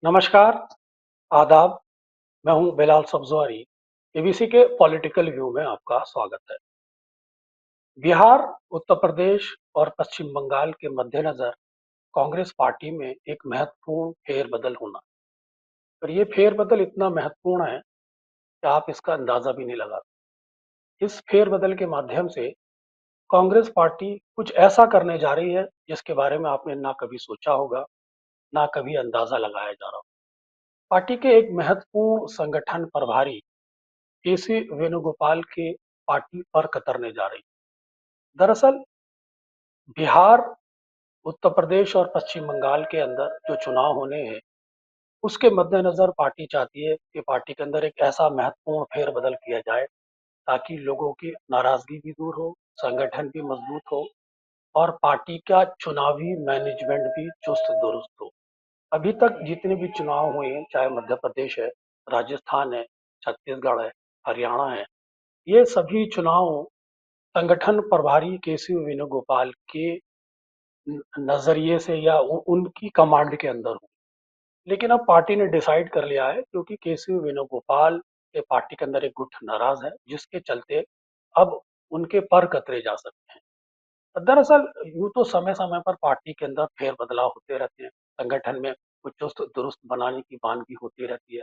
नमस्कार, आदाब। मैं हूं बिलाल सब्जवारी। एबीसी के पॉलिटिकल व्यू में आपका स्वागत है। बिहार, उत्तर प्रदेश और पश्चिम बंगाल के मद्देनजर कांग्रेस पार्टी में एक महत्वपूर्ण फेरबदल होना, और ये फेरबदल इतना महत्वपूर्ण है कि आप इसका अंदाजा भी नहीं लगा सकते। इस फेरबदल के माध्यम से कांग्रेस पार्टी कुछ ऐसा करने जा रही है जिसके बारे में आपने ना कभी सोचा होगा, ना कभी अंदाजा लगाया जा रहा हो। पार्टी के एक महत्वपूर्ण संगठन प्रभारी केसी वेणुगोपाल के पार्टी पर कतरने जा रही। दरअसल बिहार, उत्तर प्रदेश और पश्चिम बंगाल के अंदर जो चुनाव होने हैं, उसके मद्देनजर पार्टी चाहती है कि पार्टी के अंदर एक ऐसा महत्वपूर्ण फेरबदल किया जाए ताकि लोगों की नाराजगी भी दूर हो, संगठन भी मजबूत हो और पार्टी का चुनावी मैनेजमेंट भी चुस्त दुरुस्त हो। अभी तक जितने भी चुनाव हुए हैं, चाहे मध्य प्रदेश है, राजस्थान है, छत्तीसगढ़ है, हरियाणा है, ये सभी चुनाव संगठन प्रभारी केसी वेणुगोपाल के नजरिए से या उनकी कमांड के अंदर हो। लेकिन अब पार्टी ने डिसाइड कर लिया है, क्योंकि केसी वेणुगोपाल के पार्टी के अंदर एक गुट नाराज है, जिसके चलते अब उनके पर कतरे जा सकते हैं। दरअसल यूं तो समय समय पर पार्टी के अंदर फेर बदलाव होते रहते हैं, संगठन में कुछ चुस्त दुरुस्त बनाने की बानगी होती रहती है।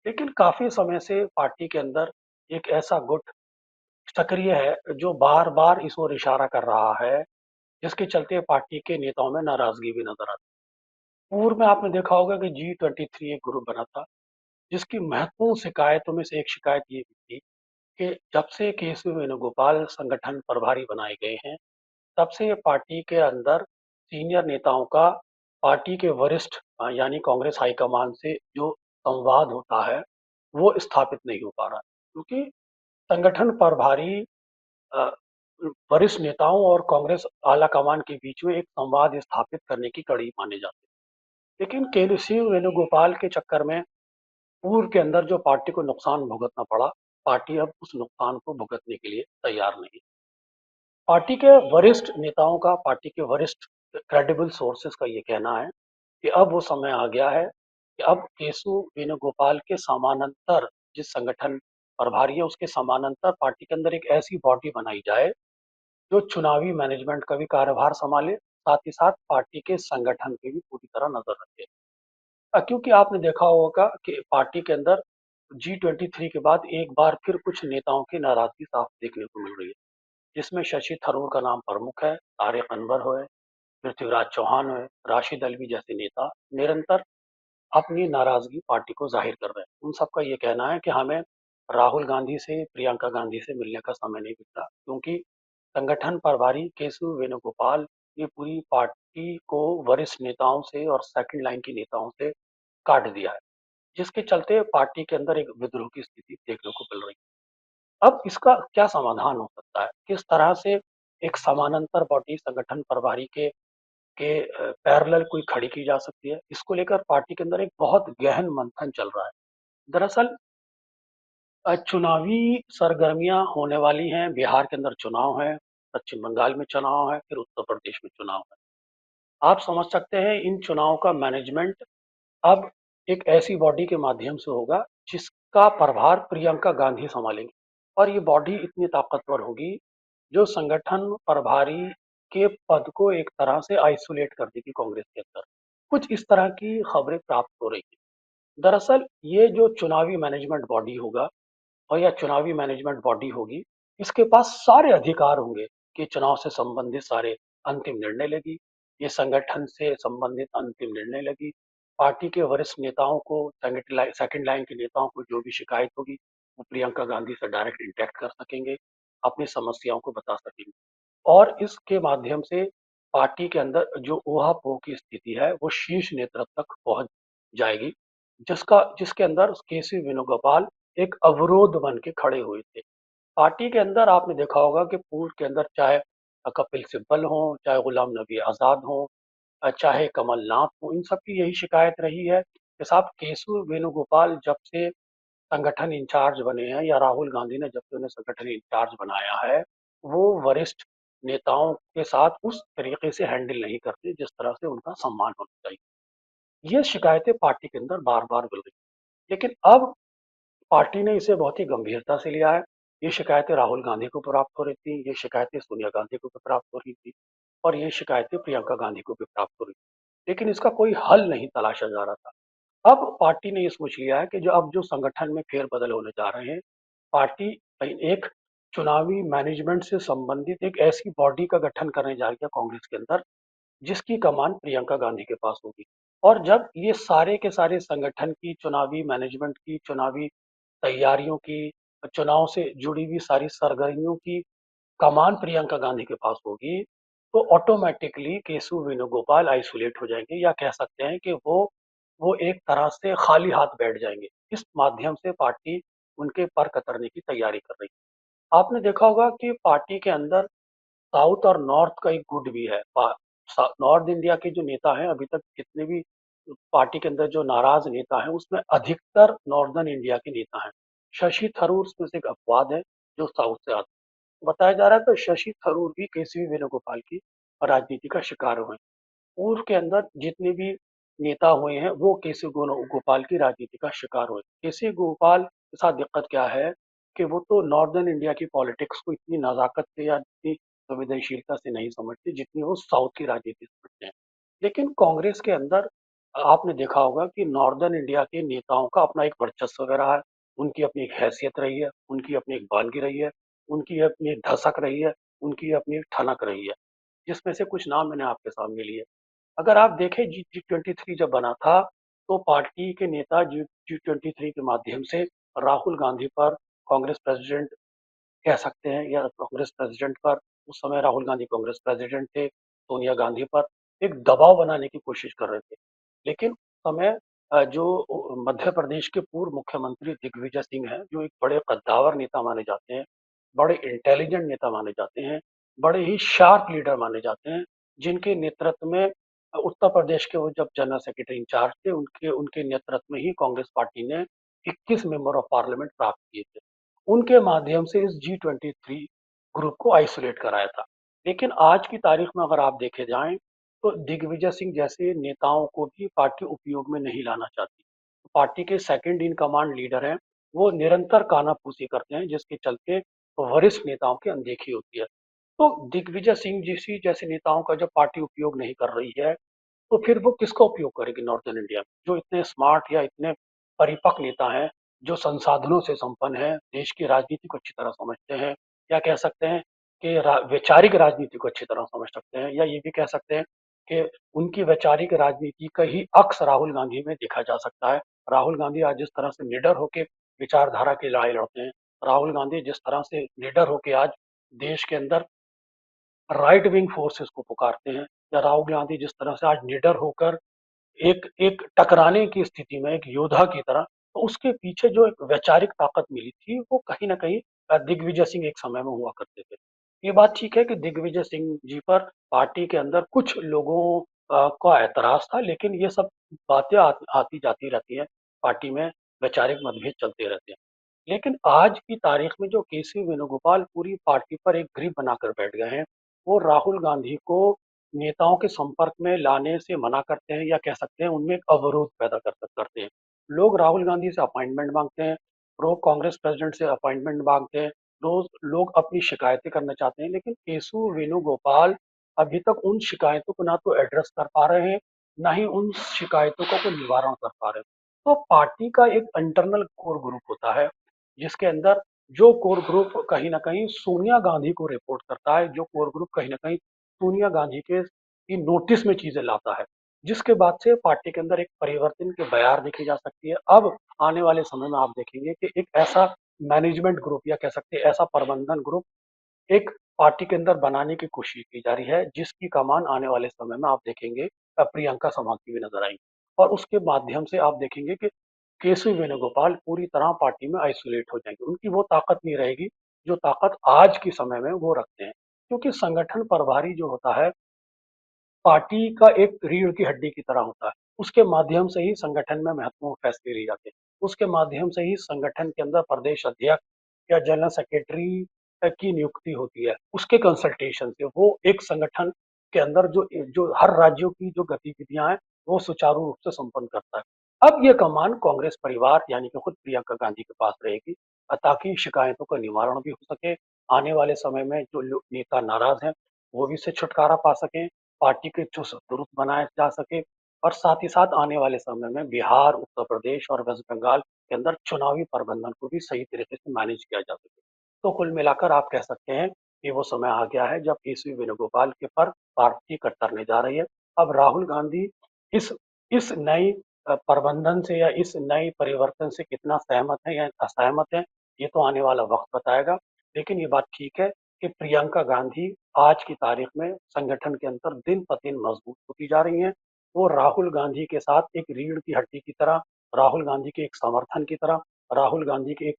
लेकिन काफी समय से पार्टी के अंदर एक ऐसा गुट सक्रिय है जो बार बार इस ओर इशारा कर रहा है, जिसके चलते पार्टी के नेताओं में नाराजगी भी नजर आती है। पूर्व में आपने देखा होगा कि G23 एक ग्रुप बना था, जिसकी महत्वपूर्ण शिकायतों में से एक शिकायत ये भी थी कि जब से केसी वेणुगोपाल संगठन प्रभारी बनाए गए हैं, तब से पार्टी के अंदर सीनियर नेताओं का पार्टी के वरिष्ठ यानी कांग्रेस हाईकमान से जो संवाद होता है, वो स्थापित नहीं हो पा रहा है। क्योंकि संगठन प्रभारी अ, वरिष्ठ नेताओं और कांग्रेस आला कमान के बीच में एक संवाद स्थापित करने की कड़ी माने जाते हैं। लेकिन केसी वेणुगोपाल के चक्कर में पूर्व के अंदर जो पार्टी को नुकसान भुगतना पड़ा, पार्टी अब उस नुकसान को भुगतने के लिए तैयार नहीं। पार्टी के वरिष्ठ नेताओं का, पार्टी के वरिष्ठ क्रेडिबल सोर्सेस का ये कहना है कि अब वो समय आ गया है कि अब केशु वेणुगोपाल के समानांतर जिस संगठन प्रभारी है, उसके समानांतर पार्टी के अंदर एक ऐसी बॉडी बनाई जाए जो चुनावी मैनेजमेंट का भी कार्यभार संभाले, साथ ही साथ पार्टी के संगठन पे भी पूरी तरह नजर रखे। क्योंकि आपने देखा होगा कि पार्टी के अंदर G23 के बाद एक बार फिर कुछ नेताओं की नाराजगी साफ देखने को मिल रही है, जिसमें शशि थरूर का नाम प्रमुख है, तारिक अनवर है, पृथ्वीराज चौहान है, राशिद अल्वी जैसे नेता निरंतर अपनी नाराजगी पार्टी को जाहिर कर रहे हैं। उन सबका ये कहना है कि हमें राहुल गांधी से, प्रियंका गांधी से मिलने का समय नहीं मिलता, क्योंकि संगठन प्रभारी केशव वेणुगोपाल ने पूरी पार्टी को वरिष्ठ नेताओं से और सेकंड लाइन के नेताओं से काट दिया है, जिसके चलते पार्टी के अंदर एक विद्रोह की स्थिति देखने को मिल रही है। अब इसका क्या समाधान हो सकता है, किस तरह से एक समानांतर बॉडी संगठन प्रभारी के पैरेलल कोई खड़ी की जा सकती है, इसको लेकर पार्टी के अंदर एक बहुत गहन मंथन चल रहा है। दरअसल चुनावी सरगर्मियां होने वाली हैं। बिहार के अंदर चुनाव है, पश्चिम बंगाल में चुनाव है, फिर उत्तर प्रदेश में चुनाव है। आप समझ सकते हैं इन चुनाव का मैनेजमेंट अब एक ऐसी बॉडी के माध्यम से होगा जिसका प्रभार प्रियंका गांधी संभालेंगी, और ये बॉडी इतनी ताकतवर होगी जो संगठन प्रभारी के पद को एक तरह से आइसोलेट कर देगी कांग्रेस के अंदर। कुछ इस तरह की खबरें प्राप्त हो रही हैं। दरअसल ये जो चुनावी मैनेजमेंट बॉडी होगा और या चुनावी मैनेजमेंट बॉडी होगी, इसके पास सारे अधिकार होंगे कि चुनाव से संबंधित सारे अंतिम निर्णय लेगी, ये संगठन से संबंधित अंतिम निर्णय लेगी, पार्टी के वरिष्ठ नेताओं को, सेकंड लाइन के नेताओं को जो भी शिकायत होगी, वो प्रियंका गांधी से डायरेक्ट इंटरेक्ट कर सकेंगे, अपनी समस्याओं को बता सकेंगे, और इसके माध्यम से पार्टी के अंदर जो ऊहापोह की स्थिति है वो शीर्ष नेतृत्व तक पहुंच जाएगी, जिसके अंदर केसी वेणुगोपाल एक अवरोध बन के खड़े हुए थे। पार्टी के अंदर आपने देखा होगा कि पूर्व के अंदर चाहे कपिल सिब्बल हो, चाहे गुलाम नबी आजाद हो, चाहे कमलनाथ हो, इन सब की यही शिकायत रही है कि साहब केशव वेणुगोपाल जब से संगठन इंचार्ज बने हैं, या राहुल गांधी ने जब से उन्हें संगठन इंचार्ज बनाया है, वो वरिष्ठ नेताओं के साथ उस तरीके से हैंडल नहीं करते जिस तरह से उनका सम्मान होना चाहिए। ये शिकायतें पार्टी के अंदर बार-बार मिल रही हैं। लेकिन अब पार्टी ने इसे बहुत ही गंभीरता से लिया है। ये शिकायतें राहुल गांधी को प्राप्त हो रही थी, ये शिकायतें सोनिया गांधी को भी प्राप्त हो रही थी और ये शिकायतें प्रियंका गांधी को भी प्राप्त हो रही थी। लेकिन इसका कोई हल नहीं तलाशा जा रहा था। अब पार्टी ने ये सोच लिया है कि जो संगठन में फेरबदल होने जा रहे हैं, पार्टी एक चुनावी मैनेजमेंट से संबंधित एक ऐसी बॉडी का गठन करने जा रही है कांग्रेस के अंदर, जिसकी कमान प्रियंका गांधी के पास होगी। और जब ये सारे के सारे संगठन की चुनावी मैनेजमेंट की, चुनावी तैयारियों की, चुनाव से जुड़ी हुई सारी सरगर्मियों की कमान प्रियंका गांधी के पास होगी, तो ऑटोमेटिकली केशव वेणुगोपाल आइसोलेट हो जाएंगे, या कह सकते हैं कि वो एक तरह से खाली हाथ बैठ जाएंगे। इस माध्यम से पार्टी उनके पर कतरने की तैयारी कर रही है। आपने देखा होगा कि पार्टी के अंदर साउथ और नॉर्थ का एक गुट भी है। नॉर्थ इंडिया के जो नेता हैं, अभी तक जितने भी पार्टी के अंदर जो नाराज नेता हैं, उसमें अधिकतर नॉर्दर्न इंडिया के नेता हैं। शशि थरूर उसमें से एक अपवाद है, जो साउथ से आता है। बताया जा रहा है तो शशि थरूर भी केसीवी वेणुगोपाल की राजनीति का शिकार हुए। पूर्व के अंदर जितने भी नेता हुए हैं, वो केसी गोपाल की राजनीति का शिकार हुए। केसी गोपाल के साथ दिक्कत क्या है कि वो तो नॉर्दर्न इंडिया की पॉलिटिक्स को इतनी नजाकत से या इतनी संवेदनशीलता से नहीं समझते, जितनी वो साउथ की राजनीति समझते हैं। लेकिन कांग्रेस के अंदर आपने देखा होगा कि नॉर्दर्न इंडिया के नेताओं का अपना एक वर्चस्व रहा है, उनकी अपनी एक हैसियत रही है, उनकी अपनी एक बानगी रही है, उनकी अपनी एक धसक रही है, उनकी अपनी एक ठनक रही है, जिसमें से कुछ नाम मैंने आपके सामने लिए। अगर आप देखें G23 जब बना था, तो पार्टी के नेता G23 के माध्यम से राहुल गांधी पर, कांग्रेस प्रेसिडेंट कह सकते हैं, या कांग्रेस प्रेसिडेंट पर, उस समय राहुल गांधी कांग्रेस प्रेसिडेंट थे, सोनिया गांधी पर एक दबाव बनाने की कोशिश कर रहे थे। लेकिन उस समय जो मध्य प्रदेश के पूर्व मुख्यमंत्री दिग्विजय सिंह हैं, जो एक बड़े कद्दावर नेता माने जाते हैं, बड़े इंटेलिजेंट नेता माने जाते हैं, बड़े ही शार्प लीडर माने जाते हैं, जिनके नेतृत्व में उत्तर प्रदेश के वो जब जनरल सेक्रेटरी इंचार्ज थे, उनके उनके नेतृत्व में ही कांग्रेस पार्टी ने 21 मेंबर ऑफ पार्लियामेंट प्राप्त किए थे। उनके माध्यम से इस G23 ग्रुप को आइसोलेट कराया था। लेकिन आज की तारीख में अगर आप देखे जाएं, तो दिग्विजय सिंह जैसे नेताओं को भी पार्टी उपयोग में नहीं लाना चाहती। पार्टी के सेकंड इन कमांड लीडर हैं, वो निरंतर कानाफूसी करते हैं, जिसके चलते वरिष्ठ नेताओं की अनदेखी होती है। तो दिग्विजय सिंह जैसी जैसे नेताओं का जब पार्टी उपयोग नहीं कर रही है, तो फिर वो किसका उपयोग करेगी नॉर्दर्न इंडिया में, जो इतने स्मार्ट या इतने परिपक्व नेता हैं, जो संसाधनों से संपन्न है, देश की राजनीति को अच्छी तरह समझते हैं, या कह सकते हैं कि वैचारिक राजनीति को अच्छी तरह समझ सकते हैं, या ये भी कह सकते हैं कि उनकी वैचारिक राजनीति का ही अक्स राहुल गांधी में देखा जा सकता है। राहुल गांधी आज जिस तरह से निडर होकर विचारधारा की लड़ाई लड़ते हैं, राहुल गांधी जिस तरह से निडर होकर आज देश के अंदर राइट विंग फोर्सेस को पुकारते हैं, या राहुल गांधी जिस तरह से आज निडर होकर एक एक टकराने की स्थिति में एक योद्धा की तरह, तो उसके पीछे जो एक वैचारिक ताकत मिली थी, वो कहीं ना कहीं दिग्विजय सिंह एक समय में हुआ करते थे। ये बात ठीक है कि दिग्विजय सिंह जी पर पार्टी के अंदर कुछ लोगों का एतराज था, लेकिन ये सब बातें आती जाती रहती हैं, पार्टी में वैचारिक मतभेद चलते रहते हैं। लेकिन आज की तारीख में जो केसी वेणुगोपाल पूरी पार्टी पर एक ग्रिप बनाकर बैठ गए हैं, वो राहुल गांधी को नेताओं के संपर्क में लाने से मना करते हैं, या कह सकते हैं उनमें एक अवरोध पैदा करते हैं। लोग राहुल गांधी से अपॉइंटमेंट मांगते हैं, लोग कांग्रेस प्रेसिडेंट से अपॉइंटमेंट मांगते हैं, लोग अपनी शिकायतें करना चाहते हैं, लेकिन केशव वेणुगोपाल अभी तक उन शिकायतों को ना तो एड्रेस कर पा रहे हैं, ना ही उन शिकायतों का कोई निवारण कर पा रहे हैं। तो पार्टी का एक इंटरनल कोर ग्रुप होता है, जिसके अंदर जो कोर ग्रुप कहीं ना कहीं सोनिया गांधी को रिपोर्ट करता है, जो कोर ग्रुप कहीं ना कहीं सोनिया गांधी के की नोटिस में चीजें लाता है, जिसके बाद से पार्टी के अंदर एक परिवर्तन की बयार देखी जा सकती है। अब आने वाले समय में आप देखेंगे कि एक ऐसा मैनेजमेंट ग्रुप, या कह सकते हैं ऐसा प्रबंधन ग्रुप एक पार्टी के अंदर बनाने की कोशिश की जा रही है, जिसकी कमान आने वाले समय में आप देखेंगे प्रियंका संभालती हुई नजर आएंगी। और उसके माध्यम से आप देखेंगे कि केशव वेणुगोपाल पूरी तरह पार्टी में आइसोलेट हो जाएंगे, उनकी वो ताकत नहीं रहेगी जो ताकत आज के समय में वो रखते हैं। क्योंकि संगठन प्रभारी जो होता है, पार्टी का एक रीढ़ की हड्डी की तरह होता है। उसके माध्यम से ही संगठन में महत्वपूर्ण फैसले लिए जाते हैं। उसके माध्यम से ही संगठन के अंदर प्रदेश अध्यक्ष या जनरल सेक्रेटरी की नियुक्ति होती है। उसके कंसल्टेशन से वो एक संगठन के अंदर जो जो हर राज्यों की जो गतिविधियां हैं, वो सुचारू रूप से संपन्न करता है। अब ये कमान कांग्रेस परिवार यानी कि खुद प्रियंका गांधी के पास रहेगी, ताकि शिकायतों का निवारण भी हो सके। आने वाले समय में जो नेता नाराज हैं वो भी इससे छुटकारा पा सकें, पार्टी के चुस्त दुरुस्त बनाया जा सके, और साथ ही साथ आने वाले समय में बिहार, उत्तर प्रदेश और वेस्ट बंगाल के अंदर चुनावी प्रबंधन को भी सही तरीके से मैनेज किया जा सके। तो कुल मिलाकर आप कह सकते हैं कि वो समय आ गया है जब केसी वेणुगोपाल के पर पार्टी कतरने जा रही है। अब राहुल गांधी इस इस नई प्रबंधन से या इस नए परिवर्तन से कितना सहमत है या असहमत है, ये तो आने वाला वक्त बताएगा। लेकिन ये बात ठीक है कि प्रियंका गांधी आज की तारीख में संगठन के अंदर दिन प्रतिदिन मजबूत होती जा रही हैं। वो राहुल गांधी के साथ एक रीढ़ की हड्डी की तरह, राहुल गांधी के एक समर्थन की तरह, राहुल गांधी के एक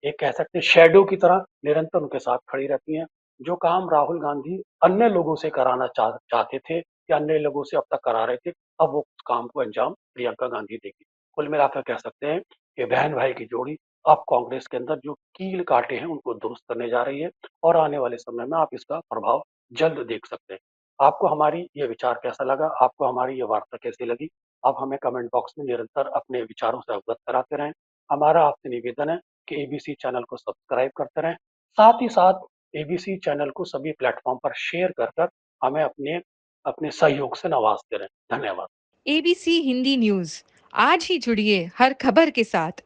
एक कह सकते हैं शैडो की तरह निरंतर उनके साथ खड़ी रहती हैं। जो काम राहुल गांधी अन्य लोगों से कराना चाहते थे या अन्य लोगों से अब तक करा रहे थे, अब वो उस काम को अंजाम प्रियंका गांधी देगी। कुल मिलाकर कह सकते हैं कि बहन भाई की जोड़ी अब कांग्रेस के अंदर जो कील काटे हैं उनको दुरुस्त करने जा रही है, और आने वाले समय में आप इसका प्रभाव जल्द देख सकते हैं। आपको हमारी ये विचार कैसा लगा? आपको हमारी ये वार्ता कैसी लगी? आप हमें कमेंट बॉक्स में निरंतर अपने विचारों से अवगत कराते रहें। हमारा आपसे निवेदन है कि एबीसी चैनल को सब्सक्राइब करते रहें। साथ ही साथ एबीसी चैनल को सभी प्लेटफॉर्म पर शेयर कर कर हमें अपने अपने सहयोग से नवाजते रहें। धन्यवाद। एबीसी हिंदी न्यूज, आज ही जुड़िए हर खबर के साथ।